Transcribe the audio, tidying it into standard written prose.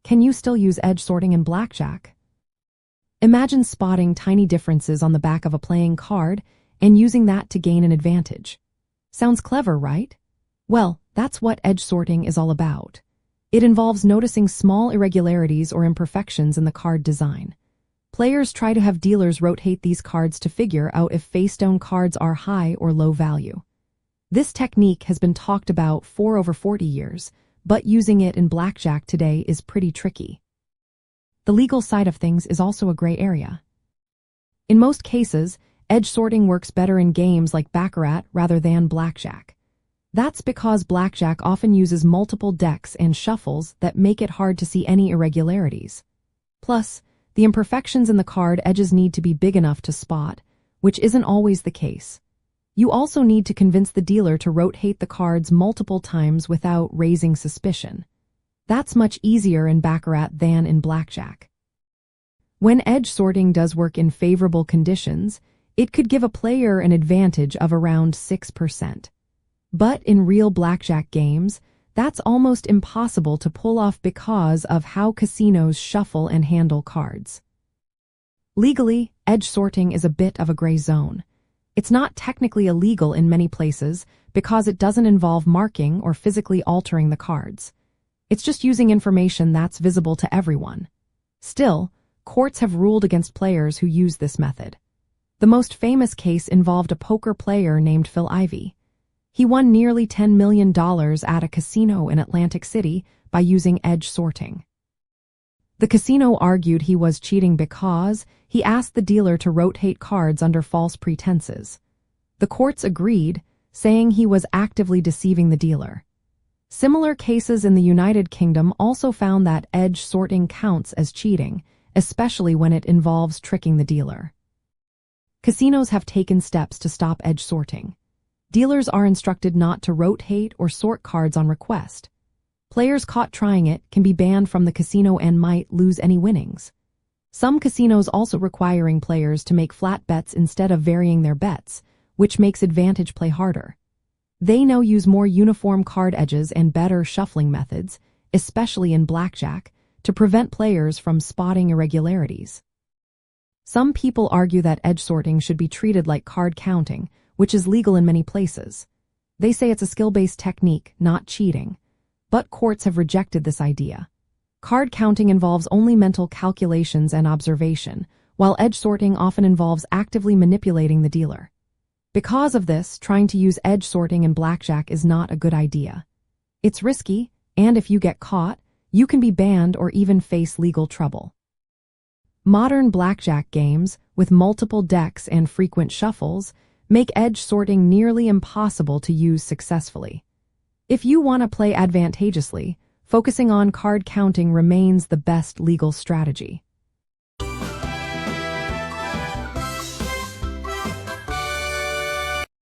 can you still use edge sorting in blackjack? Imagine spotting tiny differences on the back of a playing card and using that to gain an advantage. Sounds clever, right? Well, that's what edge sorting is all about. It involves noticing small irregularities or imperfections in the card design. Players try to have dealers rotate these cards to figure out if face-down cards are high or low value. This technique has been talked about for over 40 years, but using it in blackjack today is pretty tricky. The legal side of things is also a gray area. In most cases, edge sorting works better in games like baccarat rather than blackjack. That's because blackjack often uses multiple decks and shuffles that make it hard to see any irregularities. Plus, the imperfections in the card edges need to be big enough to spot, which isn't always the case. You also need to convince the dealer to rotate the cards multiple times without raising suspicion. That's much easier in baccarat than in blackjack. When edge sorting does work in favorable conditions, it could give a player an advantage of around 6%. But in real blackjack games, that's almost impossible to pull off because of how casinos shuffle and handle cards. Legally, edge sorting is a bit of a gray zone. It's not technically illegal in many places because it doesn't involve marking or physically altering the cards. It's just using information that's visible to everyone. Still, courts have ruled against players who use this method. The most famous case involved a poker player named Phil Ivey. He won nearly $10 million at a casino in Atlantic City by using edge sorting. The casino argued he was cheating because he asked the dealer to rotate cards under false pretenses. The courts agreed, saying he was actively deceiving the dealer. Similar cases in the United Kingdom also found that edge sorting counts as cheating, especially when it involves tricking the dealer. Casinos have taken steps to stop edge sorting. Dealers are instructed not to rotate or sort cards on request. Players caught trying it can be banned from the casino and might lose any winnings. Some casinos also requiring players to make flat bets instead of varying their bets, which makes advantage play harder. They now use more uniform card edges and better shuffling methods, especially in blackjack, to prevent players from spotting irregularities. Some people argue that edge sorting should be treated like card counting, which is legal in many places. They say it's a skill-based technique, not cheating. But courts have rejected this idea. Card counting involves only mental calculations and observation, while edge sorting often involves actively manipulating the dealer. Because of this, trying to use edge sorting in blackjack is not a good idea. It's risky, and if you get caught, you can be banned or even face legal trouble. Modern blackjack games, with multiple decks and frequent shuffles, make edge sorting nearly impossible to use successfully. If you want to play advantageously, focusing on card counting remains the best legal strategy.